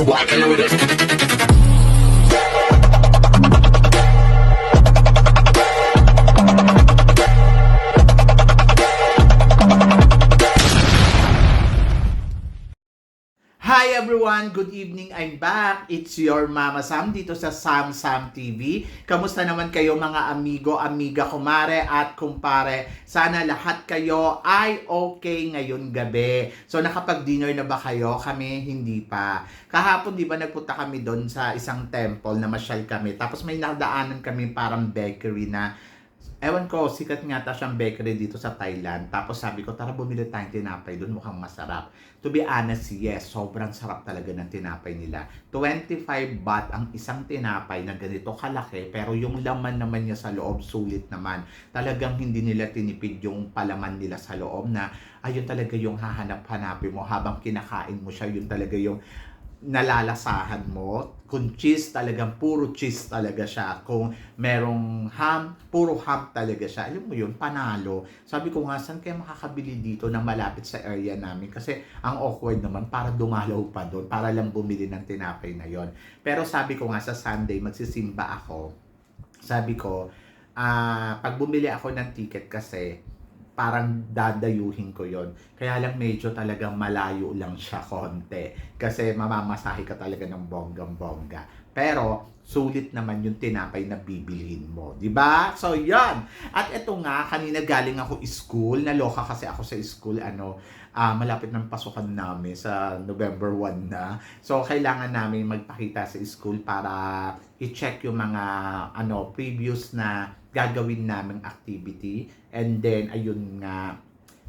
walking with it. Hi everyone! Good evening! I'm back! It's your Mama Sam dito sa Sam Sam TV. Kamusta naman kayo mga amigo, amiga, kumare at kumpare? Sana lahat kayo ay okay ngayon gabi. So nakapag-dinner na ba kayo? Kami hindi pa. Kahapon di ba nagpunta kami doon sa isang temple na masyal kami. Tapos may nadaanan kami parang bakery na ewan ko, sikat nga ta siyang bakery dito sa Thailand. Tapos sabi ko, tara bumili tayong tinapay doon, mukhang masarap. To be honest, yes, sobrang sarap talaga ng tinapay nila. 25 baht ang isang tinapay na ganito kalaki, pero yung laman naman niya sa loob, sulit naman. Talagang hindi nila tinipid yung palaman nila sa loob na, ayun talaga yung hahanap-hanapin mo habang kinakain mo siya, yun talaga yung nalalasahan mo. Kung cheese, talagang puro cheese talaga siya. Kung merong ham, puro ham talaga siya. Alam mo yun, panalo. Sabi ko nga, saan kayo makakabili dito na malapit sa area namin? Kasi ang awkward naman, para dumalaw pa doon, para lang bumili ng tinapay na yon. Pero sabi ko nga, sa Sunday, magsisimba ako. Sabi ko, pag bumili ako ng ticket kasi, parang dadayuhin ko yon. Kaya lang medyo talagang malayo lang siya konti. Kasi mamamasahe ka talaga ng bonggang-bongga. Pero sulit naman yung tinapay na bibilhin mo, 'di ba? So 'yan. At eto nga, kanina galing ako school, naloka kasi ako sa school malapit ng pasukan namin sa November 1 na. So kailangan namin magpakita sa school para i-check yung mga previous na gagawin naming activity. And then, ayun nga,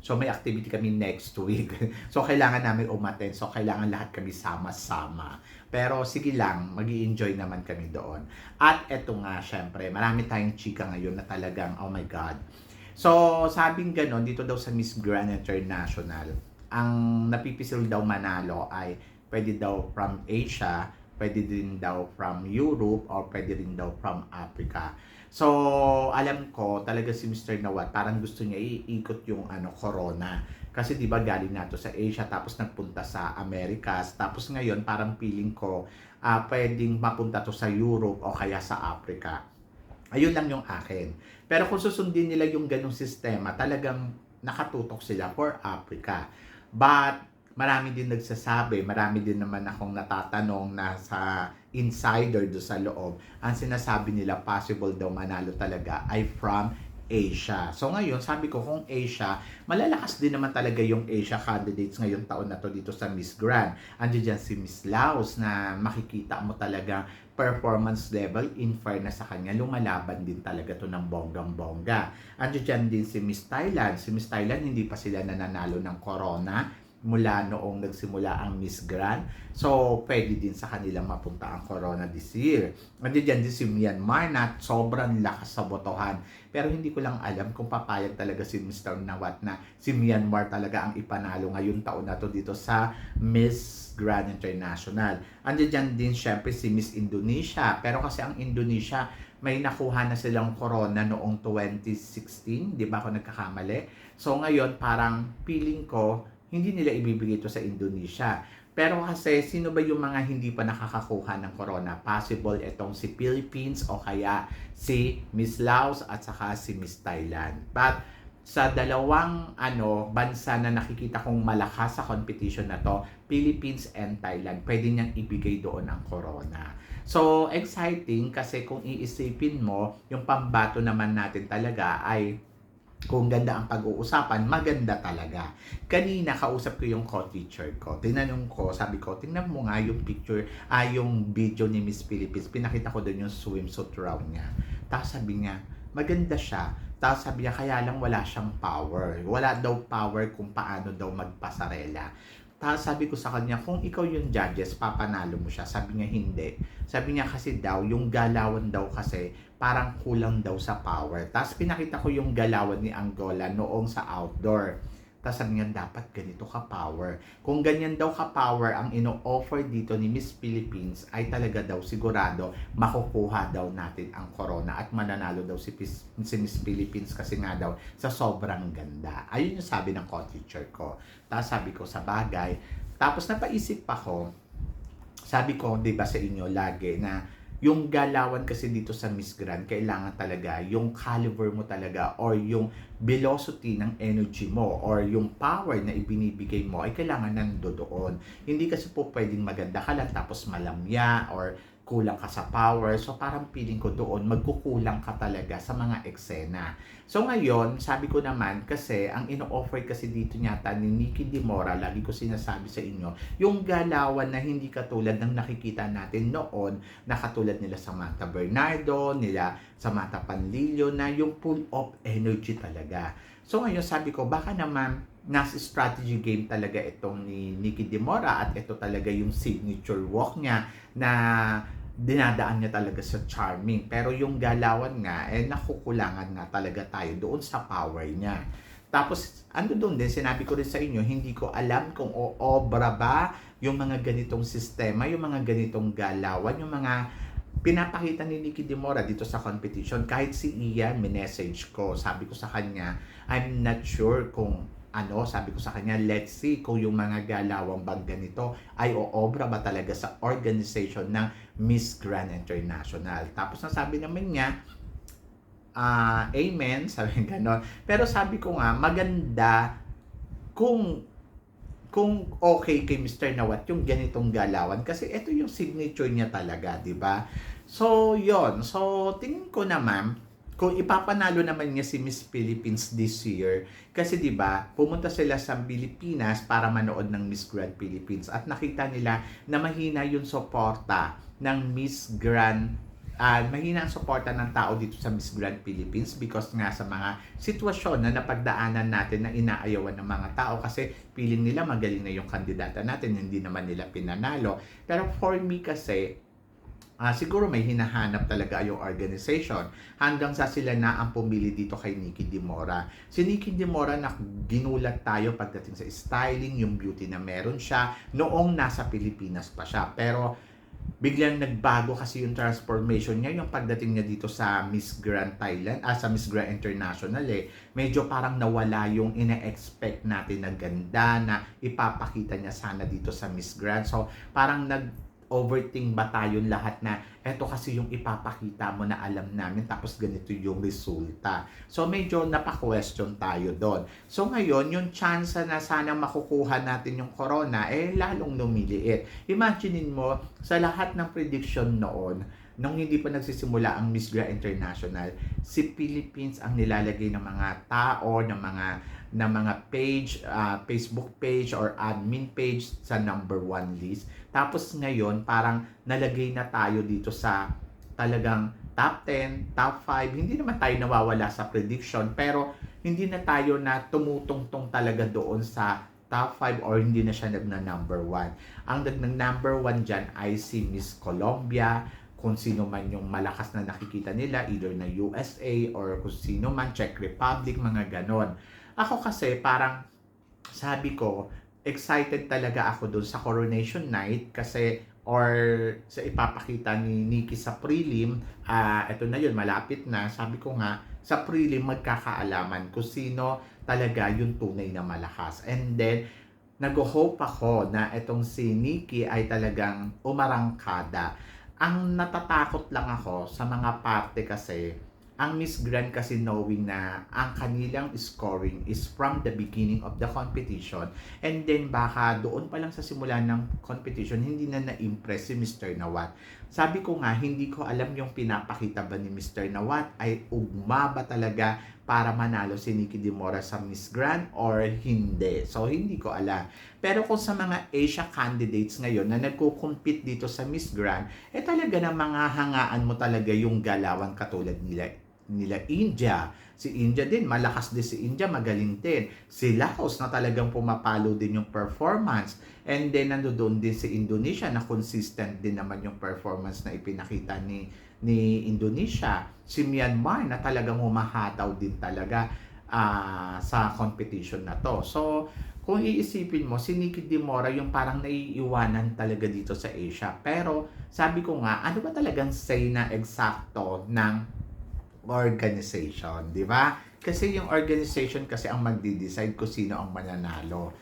so may activity kami next week. So, kailangan namin umattend. So, kailangan lahat kami sama-sama. Pero, sige lang, mag-i-enjoy naman kami doon. At eto nga, syempre, marami tayong chika ngayon na talagang, oh my God. So, sabing ganon, dito daw sa Miss Grand International, ang napipisil daw manalo ay pwede daw from Asia, pwede din daw from Europe, or pwede din daw from Africa. So, alam ko talaga si Mr. Nawat, parang gusto niya iikot yung corona. Kasi 'di ba galing nato sa Asia tapos nagpunta sa Americas, tapos ngayon parang feeling ko pwedeng mapunta to sa Europe o kaya sa Africa. Ayun lang yung akin. Pero kung susundin nila yung ganung sistema, talagang nakatutok sila for Africa. But marami din nagsasabi, marami din naman akong natatanong na sa insider do sa loob, ang sinasabi nila possible daw manalo talaga ay from Asia. So ngayon, sabi ko kung Asia, malalakas din naman talaga yung Asia candidates ngayong taon na to dito sa Miss Grand. Andiyan dyan si Miss Laos na makikita mo talaga performance level in fairness sa kanya, lumalaban din talaga to ng bonggang-bongga. Andiyan din si Miss Thailand. Si Miss Thailand, hindi pa sila nananalo ng corona mula noong nagsimula ang Miss Grand. So, pwede din sa kanila mapunta ang corona this year. Nandiyan din si Myanmar na sobrang lakas sa botohan. Pero hindi ko lang alam kung papayag talaga si Mr. Nawat na si Myanmar talaga ang ipanalo ngayong taon na to dito sa Miss Grand International. Andiyan din syempre si Miss Indonesia. Pero kasi ang Indonesia, may nakuha na silang corona noong 2016. Di ba ako nagkakamali? So, ngayon parang feeling ko, hindi nila ibibigay ito sa Indonesia. Pero kasi, sino ba yung mga hindi pa nakakakuha ng corona? Possible itong si Philippines o kaya si Miss Laos at saka si Miss Thailand. But sa dalawang bansa na nakikita kong malakas sa competition na to, Philippines and Thailand, pwede niyang ibigay doon ang corona. So, exciting kasi kung iisipin mo, yung pambato naman natin talaga ay kung ganda ang pag-uusapan, maganda talaga. Kanina, kausap ko yung co-teacher ko. Tinanong ko, sabi ko, tingnan mo nga yung picture, yung video ni Miss Philippines. Pinakita ko doon yung swimsuit round niya. Tapos sabi niya, maganda siya. Tapos sabi niya, kaya lang wala siyang power. Wala daw power kung paano daw magpasarela. Tapos sabi ko sa kanya, kung ikaw yung judges, papanalo mo siya. Sabi niya, hindi. Sabi niya kasi daw, yung galawan daw kasi, parang kulang daw sa power. Tapos pinakita ko yung galawan ni Angola noong sa outdoor. Tapos sabi niya, dapat ganito ka-power. Kung ganyan daw ka-power ang ino-offer dito ni Miss Philippines, ay talaga daw sigurado makukuha daw natin ang corona at mananalo daw si Miss Philippines kasi nga daw sa sobrang ganda. Ayun yung sabi ng co-teacher ko. Tapos sabi ko, sa bagay. Tapos napaisip ako, sabi ko, di ba sa inyo lagi na yung galawan kasi dito sa Miss Grand, kailangan talaga yung caliber mo talaga or yung velocity ng energy mo or yung power na ibinibigay mo ay kailangan nandoon. Hindi kasi po pwedeng maganda ka lang tapos malamya or kulang ka sa power. So parang feeling ko doon magkukulang ka talaga sa mga eksena. So ngayon, sabi ko naman kasi ang ino-offer kasi dito nyata ni Nikki Dimora, lagi ko sinasabi sa inyo, yung galawan na hindi katulad ng nakikita natin noon, na katulad nila Samantha Bernardo, nila Samantha Panlilio, na yung full of energy talaga. So ngayon sabi ko, baka naman nasa strategy game talaga itong ni Nikki Dimora at ito talaga yung signature walk niya na dinadaan niya talaga sa charming. Pero yung galawan nga, nakukulangan nga talaga tayo doon sa power niya. Tapos, ando doon din, sinabi ko rin sa inyo, hindi ko alam kung obra ba yung mga ganitong sistema, yung mga ganitong galawan, yung mga pinapakita ni Nikki Dimora dito sa competition. Kahit si Ian, minessage ko, sabi ko sa kanya, I'm not sure kung sabi ko sa kanya, let's see kung yung mga galawang bang ganito ay oobra ba talaga sa organization ng Miss Grand International. Tapos nasabi naman niya, amen, sabi gano'n. Pero sabi ko nga, maganda kung okay kay Mr. Nawat yung ganitong galawan kasi ito yung signature niya talaga, di ba? So, yon. So, tingin ko naman, kung ipapanalo naman niya si Miss Philippines this year, kasi 'di ba, pumunta sila sa Pilipinas para manood ng Miss Grand Philippines at nakita nila na mahina yung suporta ng Miss Grand, mahina ang suporta ng tao dito sa Miss Grand Philippines because nga sa mga sitwasyon na napagdaanan natin na inaayawan ng mga tao kasi feeling nila magaling na yung kandidata natin, hindi naman nila pinanalo. Pero for me kasi, siguro may hinahanap talaga yung organization hanggang sa sila na ang pumili dito kay Nikki Dimora. Si Nikki Dimora na ginulat tayo pagdating sa styling, yung beauty na meron siya noong nasa Pilipinas pa siya. Pero biglang nagbago kasi yung transformation niya yung pagdating niya dito sa Miss Grand Thailand, sa Miss Grand International medyo parang nawala yung ina-expect natin na ganda na ipapakita niya sana dito sa Miss Grand. So parang overthink ba tayo lahat na eto kasi yung ipapakita mo na alam namin tapos ganito yung resulta. So medyo napa-question tayo doon. So ngayon, yung chance na sana makukuha natin yung corona, lalong lumiliit. Imaginein mo, sa lahat ng prediction noon, nung hindi pa nagsisimula ang Miss Grand International, si Philippines ang nilalagay ng mga tao, ng mga page, Facebook page or admin page sa number 1 list. Tapos ngayon, parang nalagay na tayo dito sa talagang top 10, top 5. Hindi naman tayo nawawala sa prediction, pero hindi na tayo na tumutungtong talaga doon sa top 5 or hindi na siya number 1. Ang number 1 dyan ay si Miss Colombia, kung sino man yung malakas na nakikita nila, either na USA or kung sino man, Czech Republic, mga ganon. Ako kasi parang sabi ko, excited talaga ako doon sa Coronation Night kasi or sa ipapakita ni Nikki sa prelim, ito na yun, malapit na. Sabi ko nga, sa prelim magkakaalaman kung sino talaga yung tunay na malakas. And then, nag-hope ako na itong si Nikki ay talagang umarangkada. Ang natatakot lang ako sa mga parte kasi, ang Miss Grand kasi knowing na ang kanilang scoring is from the beginning of the competition and then baka doon pa lang sa simula ng competition hindi na na-impress si Mr. Nawat. Sabi ko nga, hindi ko alam yung pinapakita ba ni Mr. Nawat ay ugma ba talaga para manalo si Nikki Dimora sa Miss Grand or hindi. So, hindi ko alam. Pero kung sa mga Asia candidates ngayon na nagko-compete dito sa Miss Grand, talaga na mga hangaan mo talaga yung galawan katulad nila India. Si India din, malakas din si India, magaling din. Si Laos na talagang pumapalo din yung performance. And then nandoon din si Indonesia na consistent din naman yung performance na ipinakita ni Indonesia. Si Myanmar na talagang humahataw din talaga sa competition na to. So, kung iisipin mo, si Nikki Dimora yung parang naiiwanan talaga dito sa Asia. Pero, sabi ko nga, ano ba talagang say na eksakto ng organization, di ba? Kasi yung organization kasi ang magdi-decide kung sino ang mananalo.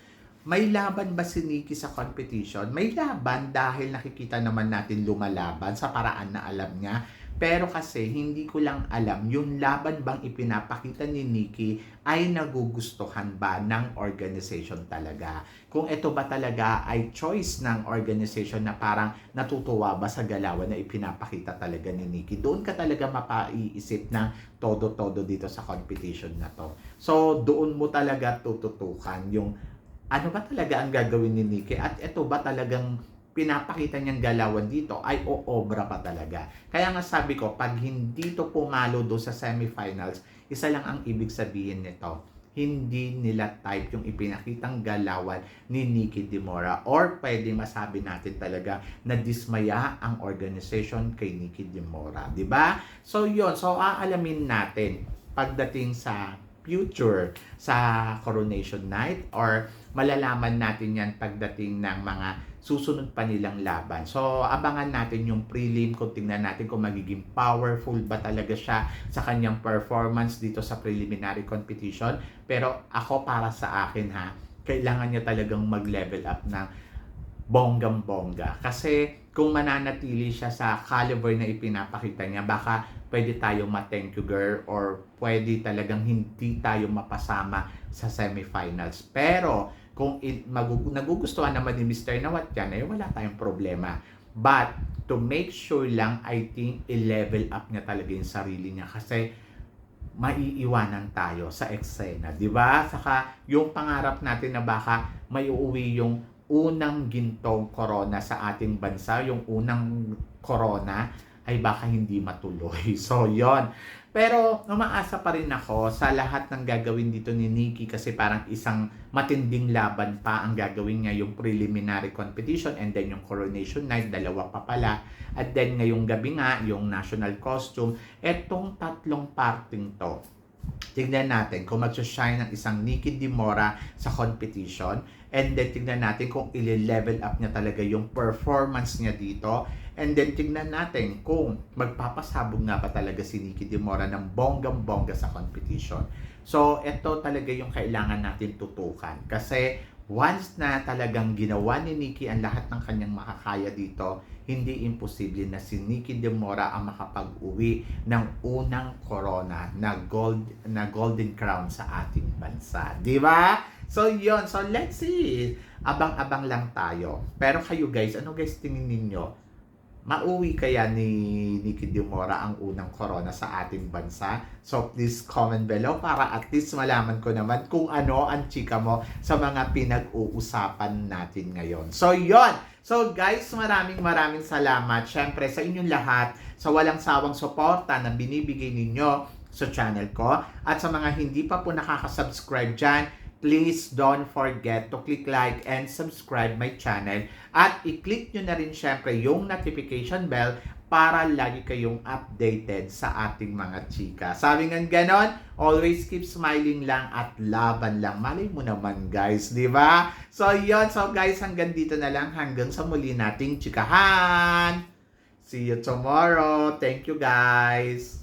may laban ba si Nikki sa competition? May laban dahil nakikita naman natin lumalaban sa paraan na alam niya. Pero kasi hindi ko lang alam yung laban bang ipinapakita ni Nikki ay nagugustuhan ba ng organization talaga. Kung ito ba talaga ay choice ng organization na parang natutuwa ba sa galawan na ipinapakita talaga ni Nikki. Doon ka talaga mapaiisip ng todo-todo dito sa competition na to. So doon mo talaga tututukan yung ano ba talaga ang gagawin ni Nikki at ito ba talagang pinapakita niyang galawan dito ay oobra pa talaga. Kaya nga sabi ko, pag hindi to pumalo do sa semifinals, isa lang ang ibig sabihin nito. Hindi nila type yung ipinakitang galawan ni Nikki Dimora or pwede masabi natin talaga na dismaya ang organization kay Nikki Dimora. Diba? So yun, so aalamin natin pagdating sa future sa Coronation Night or malalaman natin yan pagdating ng mga susunod pa nilang laban. So, abangan natin yung prelim kung tingnan natin kung magiging powerful ba talaga siya sa kanyang performance dito sa preliminary competition. Pero ako para sa akin kailangan niya talagang mag-level up ng bonggang-bongga. Kasi kung mananatili siya sa caliber na ipinapakita niya, baka pwede tayong ma-thank you girl or pwede talagang hindi tayo mapasama sa semifinals. Pero kung nagugustuhan naman ni Mr. Nawat yan, wala tayong problema. But, to make sure lang, I think, i-level up niya talaga yung sarili niya kasi maiiwanan tayo sa eksena, di ba? Saka, yung pangarap natin na baka may uuwi yung unang gintong corona sa ating bansa, yung unang corona, ay baka hindi matuloy. So, yon. Pero umaasa pa rin ako sa lahat ng gagawin dito ni Nikki kasi parang isang matinding laban pa ang gagawin niya, yung preliminary competition and then yung coronation night, dalawa pa pala. At then ngayong gabi nga, yung national costume. Etong tatlong parting to, tignan natin kung mag-shine ng isang Nikki Dimora sa competition and then tignan natin kung i-level up niya talaga yung performance niya dito and then tignan natin kung magpapasabog nga pa talaga si Nikki Dimora ng bonggang-bongga sa competition. So, ito talaga yung kailangan natin tutukan kasi once na talagang ginawa ni Nikki ang lahat ng kanyang makakaya dito, hindi imposible na si Nikki Dimora ang makapag-uwi ng unang corona na golden crown sa ating bansa. Di ba? So, yun. So, let's see. Abang-abang lang tayo. Pero kayo guys, ano guys tingin ninyo? Mauwi kaya ni Nikki Dimora ang unang corona sa ating bansa? So please comment below para at least malaman ko naman kung ano ang chika mo sa mga pinag-uusapan natin ngayon. So yon. So guys, maraming salamat syempre sa inyong lahat sa walang sawang suporta na binibigay ninyo sa channel ko. At sa mga hindi pa po nakaka-subscribe dyan, please don't forget to click like and subscribe my channel. At i-click nyo na rin syempre yung notification bell para lagi kayong updated sa ating mga chika. Sabi nga ganon, always keep smiling lang at laban lang. Malay mo naman guys, di ba? So yun, so guys, hanggang dito na lang. Hanggang sa muli nating chikahan. See you tomorrow. Thank you guys.